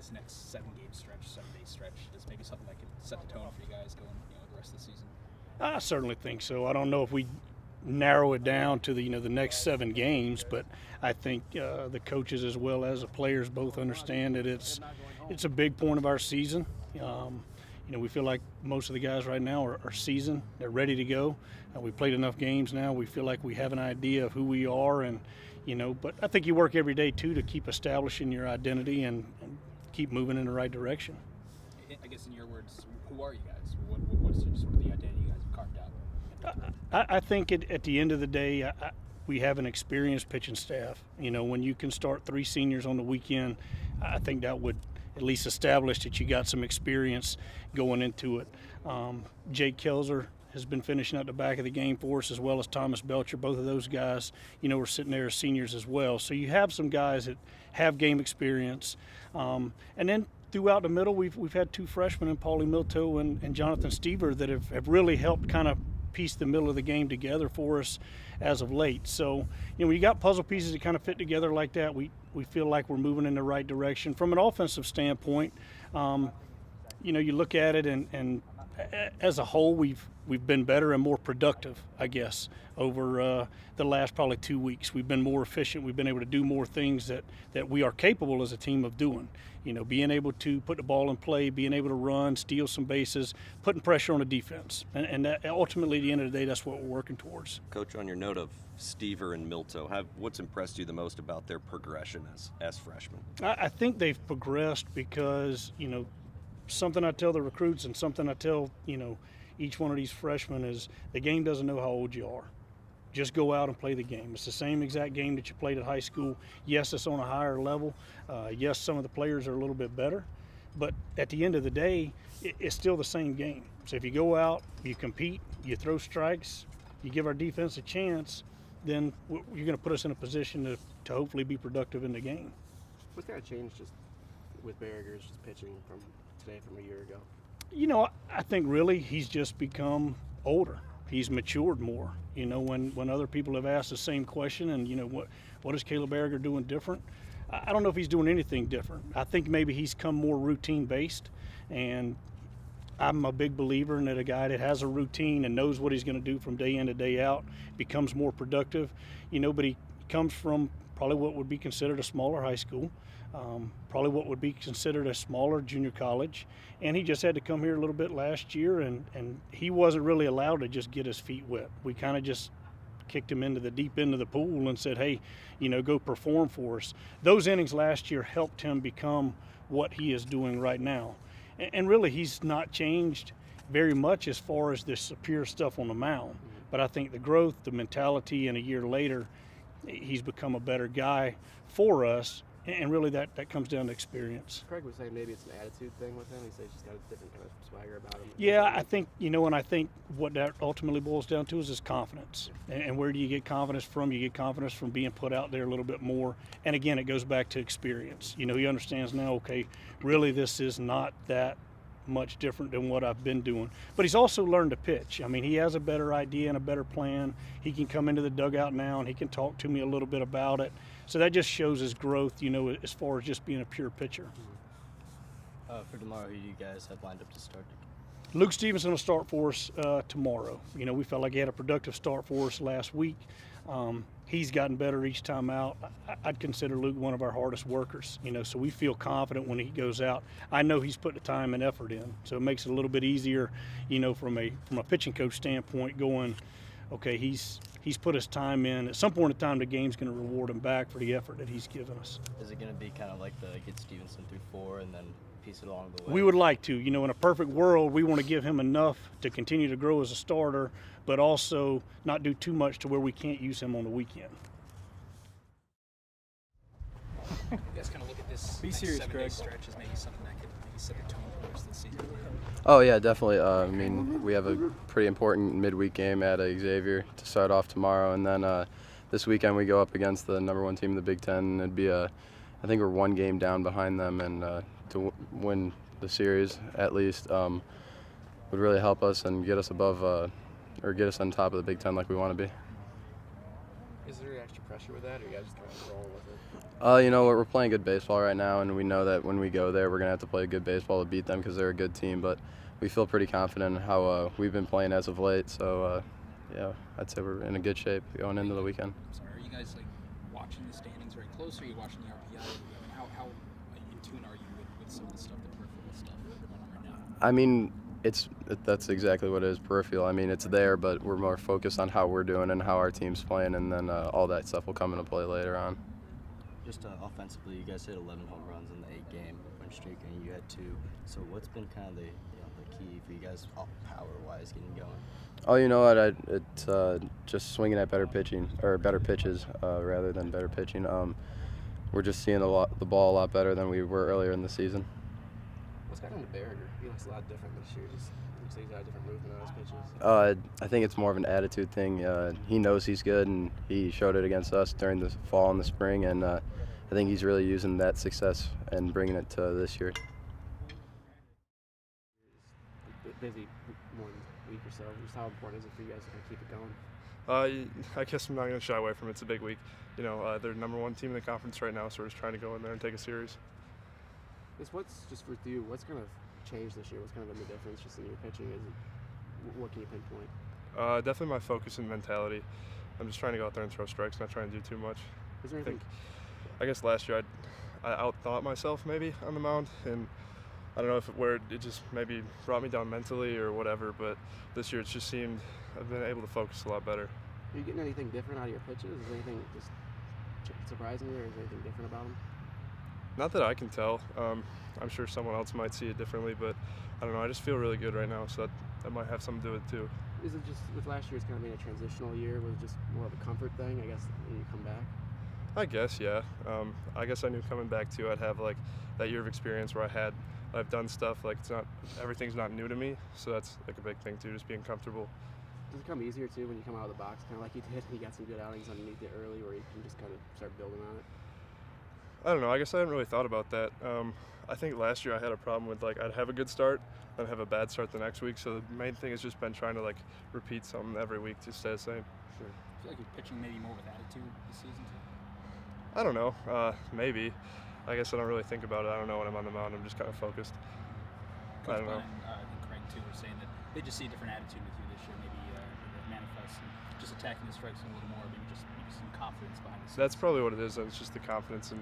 this next 7-game stretch, 7-day stretch, is maybe something that could set the tone for you guys going, the rest of the season? I certainly think so. I don't know if we narrow it down to the next 7 games, but I think the coaches as well as the players both understand that it's a big point of our season. We feel like most of the guys right now are seasoned. They're ready to go. We played enough games now. We feel like we have an idea of who we are, and but I think you work every day too to keep establishing your identity and keep moving in the right direction. I guess in your words, who are you guys? What's sort of the identity you guys have carved out? I think at the end of the day, we have an experienced pitching staff. When you can start 3 seniors on the weekend, I think that would at least establish that you got some experience going into it. Jake Kelzer has been finishing at the back of the game for us, as well as Thomas Belcher. Both of those guys, were sitting there as seniors as well. So you have some guys that have game experience. And then throughout the middle, we've had 2 freshmen in Paulie Milto and Jonathan Stever that have really helped kind of piece the middle of the game together for us as of late. So, when you got puzzle pieces that kind of fit together like that, we feel like we're moving in the right direction. From an offensive standpoint, you look at it and as a whole, we've been better and more productive, I guess, over the last probably 2 weeks. We've been more efficient. We've been able to do more things that we are capable as a team of doing. Being able to put the ball in play, being able to run, steal some bases, putting pressure on the defense. And that, ultimately, at the end of the day, that's what we're working towards. Coach, on your note of Stever and Milto, what's impressed you the most about their progression as freshmen? I think they've progressed because, something I tell the recruits and something I tell, each one of these freshmen is the game doesn't know how old you are. Just go out and play the game. It's the same exact game that you played at high school. Yes, it's on a higher level. Yes, some of the players are a little bit better. But at the end of the day, it's still the same game. So if you go out, you compete, you throw strikes, you give our defense a chance, then you're going to put us in a position to hopefully be productive in the game. What's kind of changed just with Berger's just pitching from today from a year ago? I think really he's just become older. He's matured more. When other people have asked the same question and, what is Caleb Berger doing different? I don't know if he's doing anything different. I think maybe he's come more routine-based, and I'm a big believer in that a guy that has a routine and knows what he's going to do from day in to day out becomes more productive. But he comes from probably what would be considered a smaller high school, probably what would be considered a smaller junior college, and he just had to come here a little bit last year, and he wasn't really allowed to just get his feet wet. We kind of just kicked him into the deep end of the pool and said, hey, go perform for us. Those innings last year helped him become what he is doing right now. And really, he's not changed very much as far as this pure stuff on the mound. But I think the growth, the mentality, and a year later, he's become a better guy for us. And really, that comes down to experience. Craig was saying maybe it's an attitude thing with him. He says he's got a different kind of swagger about him. Yeah, I think, and I think what that ultimately boils down to is his confidence. And where do you get confidence from? You get confidence from being put out there a little bit more. And again, it goes back to experience. He understands now, okay, really this is not that much different than what I've been doing. But he's also learned to pitch. I mean, he has a better idea and a better plan. He can come into the dugout now and he can talk to me a little bit about it. So that just shows his growth, as far as just being a pure pitcher. For tomorrow, who do you guys have lined up to start? Luke Stevenson will start for us tomorrow. We felt like he had a productive start for us last week. He's gotten better each time out. I'd consider Luke one of our hardest workers, so we feel confident when he goes out. I know he's put the time and effort in, so it makes it a little bit easier, from a pitching coach standpoint, going, okay, he's put his time in. At some point in time, the game's going to reward him back for the effort that he's given us. Is it going to be kind of like the get Stevenson through 4 and then piece it along the way? We would like to. In a perfect world, we want to give him enough to continue to grow as a starter, but also not do too much to where we can't use him on the weekend. You guys kind of look at this next 7-day stretch as maybe something that could maybe set the tone for the rest of the season. Oh, yeah, definitely. We have a pretty important midweek game at Xavier to start off tomorrow, and then this weekend we go up against the number 1 team in the Big Ten, and it'd be I think we're 1 game down behind them, and to win the series at least would really help us and get us above or get us on top of the Big Ten like we want to be. Is there extra pressure with that, or you guys just kind of rolling with it? You know what? We're playing good baseball right now, and we know that when we go there, we're gonna have to play good baseball to beat them because they're a good team. But we feel pretty confident in how we've been playing as of late. So yeah, I'd say we're in a good shape going into the weekend. Sorry, are you guys like watching the standings very close? Or are you watching the RPI? I mean, how in tune are you with some of the stuff, the peripheral stuff going on right now? I mean, that's exactly what it is, peripheral. I mean, it's there, but we're more focused on how we're doing and how our team's playing, and then all that stuff will come into play later on. Just offensively, you guys hit 11 home runs in the 8-game win streak, and you had 2. So what's been kind of the key for you guys, power-wise, getting going? Oh, you know what? It's just swinging at better pitching or better pitches rather than better pitching. We're just seeing the ball a lot better than we were earlier in the season. What's got into Berger? He looks a lot different this year. Just looks like he's got a different movement on his pitches. I think it's more of an attitude thing. He knows he's good, and he showed it against us during the fall and the spring, and I think he's really using that success and bringing it to this year. Busy more than a week or so. Just how important is it for you guys to kind of keep it going? I guess I'm not going to shy away from it. It's a big week. You know, they're number 1 team in the conference right now, so we're just trying to go in there and take a series. What's just with you? What's kind of changed this year? What's kind of been the difference just in your pitching? What can you pinpoint? Definitely my focus and mentality. I'm just trying to go out there and throw strikes, not trying to do too much. Is there anything? I guess last year I outthought myself maybe on the mound, and I don't know if it just maybe brought me down mentally or whatever, but this year it's just seemed I've been able to focus a lot better. Are you getting anything different out of your pitches? Is there anything just surprising you, or is there anything different about them? Not that I can tell. I'm sure someone else might see it differently, but I don't know. I just feel really good right now, so that might have something to do with it too. Is it just with last year's kind of being a transitional year, was it just more of a comfort thing, I guess, when you come back? I guess, yeah. I guess I knew coming back too, I'd have like that year of experience where I've done stuff like everything's not new to me, so that's like a big thing too, just being comfortable. Does it come easier too when you come out of the box, kind of like you did? You got some good outings underneath it early, where you can just kind of start building on it. I don't know. I guess I hadn't really thought about that. I think last year I had a problem with like I'd have a good start, then have a bad start the next week. So the main thing has just been trying to like repeat something every week to stay the same. Sure. I feel like you're pitching maybe more with attitude this season too. I don't know. Maybe. I guess I don't really think about it. I don't know when I'm on the mound. I'm just kind of focused. Coach I don't know. Glenn, I think Craig too were saying that they just see a different attitude with you this year. Maybe it manifests in just attacking the strikes a little more. Maybe some confidence behind the scenes. That's probably what it is. It's just the confidence, and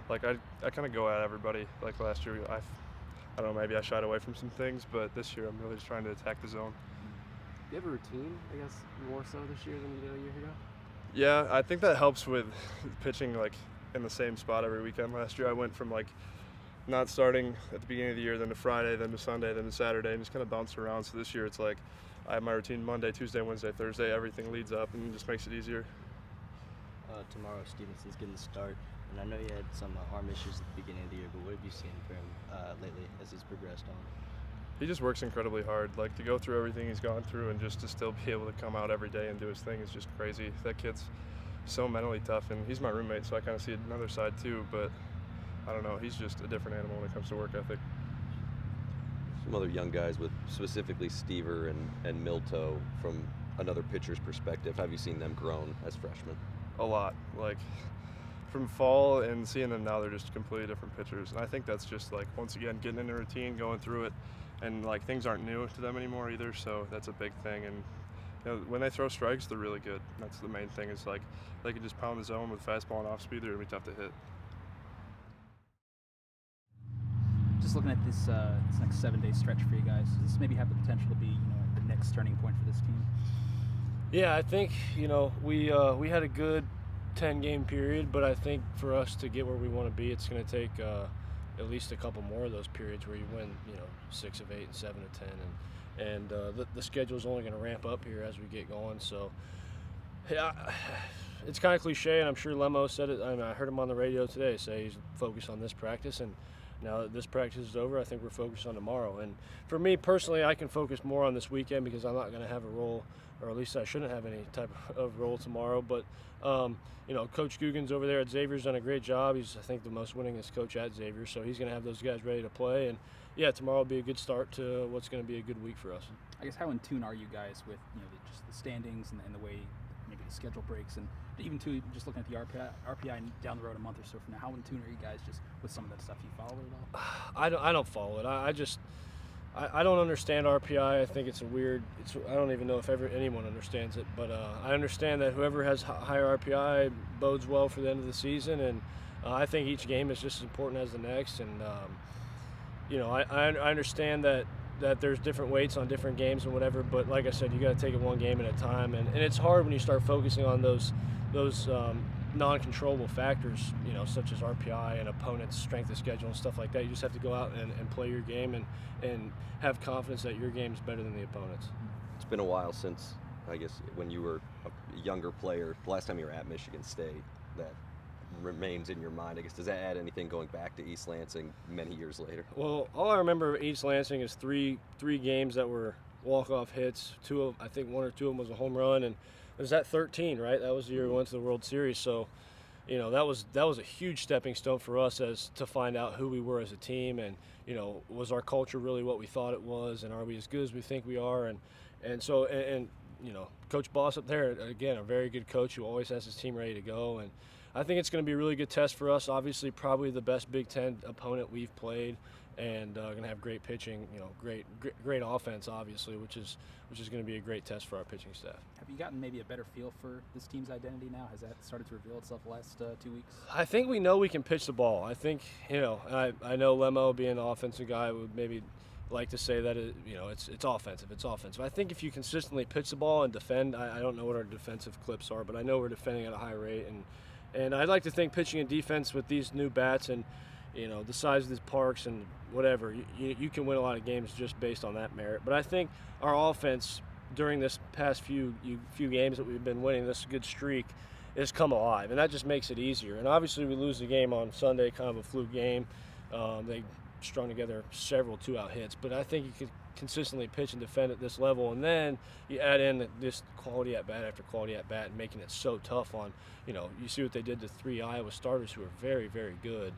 like I kind of go at everybody. Like last year, I don't know. Maybe I shied away from some things, but this year I'm really just trying to attack the zone. Do you have a routine, I guess, more so this year than you did a year ago? Yeah, I think that helps with pitching like in the same spot every weekend. Last year I went from like not starting at the beginning of the year, then to Friday, then to Sunday, then to Saturday, and just kind of bounced around. So this year it's like I have my routine Monday, Tuesday, Wednesday, Thursday. Everything leads up and just makes it easier. Tomorrow, Stevenson's getting the start, and I know you had some arm issues at the beginning of the year, but what have you seen from him lately as he's progressed on? He just works incredibly hard. Like to go through everything he's gone through and just to still be able to come out every day and do his thing is just crazy. That kid's so mentally tough, and he's my roommate, so I kind of see another side too. But I don't know, he's just a different animal when it comes to work ethic. Some other young guys with specifically Stever and Milto from another pitcher's perspective. Have you seen them grown as freshmen? A lot. Like from fall and seeing them now, they're just completely different pitchers. And I think that's just like, once again, getting in a routine, going through it, and like things aren't new to them anymore either. So that's a big thing. And you know, when they throw strikes, they're really good. That's the main thing, is like they can just pound the zone with fastball and off speed. They're gonna be tough to hit. Just looking at this next 7-day stretch for you guys, does this maybe have the potential to be, the next turning point for this team? Yeah, I think, we had a good 10-game period, but I think for us to get where we want to be, it's going to take at least a couple more of those periods where you win, 6 of 8 and 7 of 10, and the schedule is only going to ramp up here as we get going. So, yeah, it's kind of cliche, and I'm sure Lemo said it. I heard him on the radio today say he's focused on this practice, and now that this practice is over, I think we're focused on tomorrow. And for me personally, I can focus more on this weekend because I'm not going to have a role, or at least I shouldn't have any type of role tomorrow. But, Coach Guggen's over there at Xavier's done a great job. He's, I think, the most winningest coach at Xavier, so he's going to have those guys ready to play. And, yeah, tomorrow will be a good start to what's going to be a good week for us. I guess how in tune are you guys with just the standings and the way maybe schedule breaks, and even too, just looking at the RPI down the road a month or so from now, how in tune are you guys just with some of that stuff? You follow it at all? I don't follow it. I don't understand RPI. I think it's I don't even know if anyone understands it, but I understand that whoever has higher RPI bodes well for the end of the season, and I think each game is just as important as the next. And I understand that there's different weights on different games and whatever, but like I said, you got to take it one game at a time, and it's hard when you start focusing on those non-controllable factors, such as RPI and opponents' strength of schedule and stuff like that. You just have to go out and play your game and have confidence that your game's better than the opponent's. It's been a while since, I guess, when you were a younger player, the last time you were at Michigan State, that remains in your mind. I guess, does that add anything going back to East Lansing many years later? Well, all I remember of East Lansing is three games that were walk-off hits. I think one or two of them was a home run, and it was at 13, right? That was the year we went to the World Series. So, that was a huge stepping stone for us as to find out who we were as a team, and was our culture really what we thought it was, and are we as good as we think we are? And so Coach Boss up there, again, a very good coach who always has his team ready to go, and I think it's going to be a really good test for us. Obviously, probably the best Big Ten opponent we've played, and going to have great pitching, great offense, obviously, which is going to be a great test for our pitching staff. Have you gotten maybe a better feel for this team's identity now? Has that started to reveal itself the last 2 weeks? I think we know we can pitch the ball. I think, I know Lemo, being an offensive guy, would maybe like to say that it's offensive. It's offensive. I think if you consistently pitch the ball and defend, I don't know what our defensive clips are, but I know we're defending at a high rate, and I'd like to think pitching and defense with these new bats and the size of these parks and whatever, you can win a lot of games just based on that merit. But I think our offense during this past few games that we've been winning, this good streak, has come alive, and that just makes it easier. And obviously we lose the game on Sunday, kind of a fluke game. They strung together several 2-out hits, but I think you could consistently pitch and defend at this level, and then you add in this quality at bat after quality at bat and making it so tough on, you see what they did to 3 Iowa starters who are very, very good.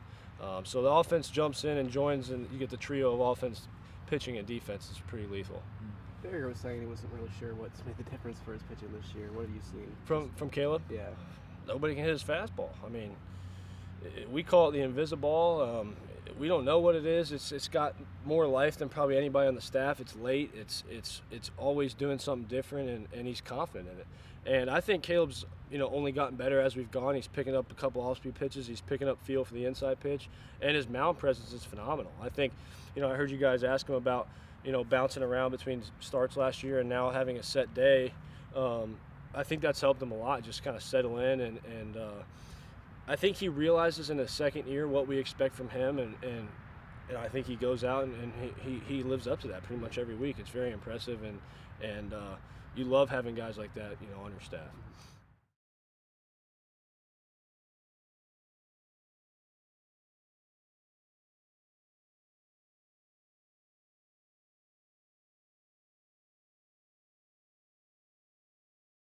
So the offense jumps in and joins, and you get the trio of offense, pitching, and defense. It's pretty lethal. Barrier was saying he wasn't really sure what's made the difference for his pitching this year. What have you seen? From Caleb? Yeah. Nobody can hit his fastball. I mean, we call it the Invisiball. We don't know what it is. It's got more life than probably anybody on the staff. It's late. It's always doing something different, and he's confident in it. And I think Caleb's only gotten better as we've gone. He's picking up a couple off-speed pitches. He's picking up feel for the inside pitch, and his mound presence is phenomenal. I think I heard you guys ask him about bouncing around between starts last year and now having a set day. I think that's helped him a lot, just kind of settle in, and I think he realizes in his second year what we expect from him, and I think he goes out and he lives up to that pretty much every week. It's very impressive, and you love having guys like that on your staff.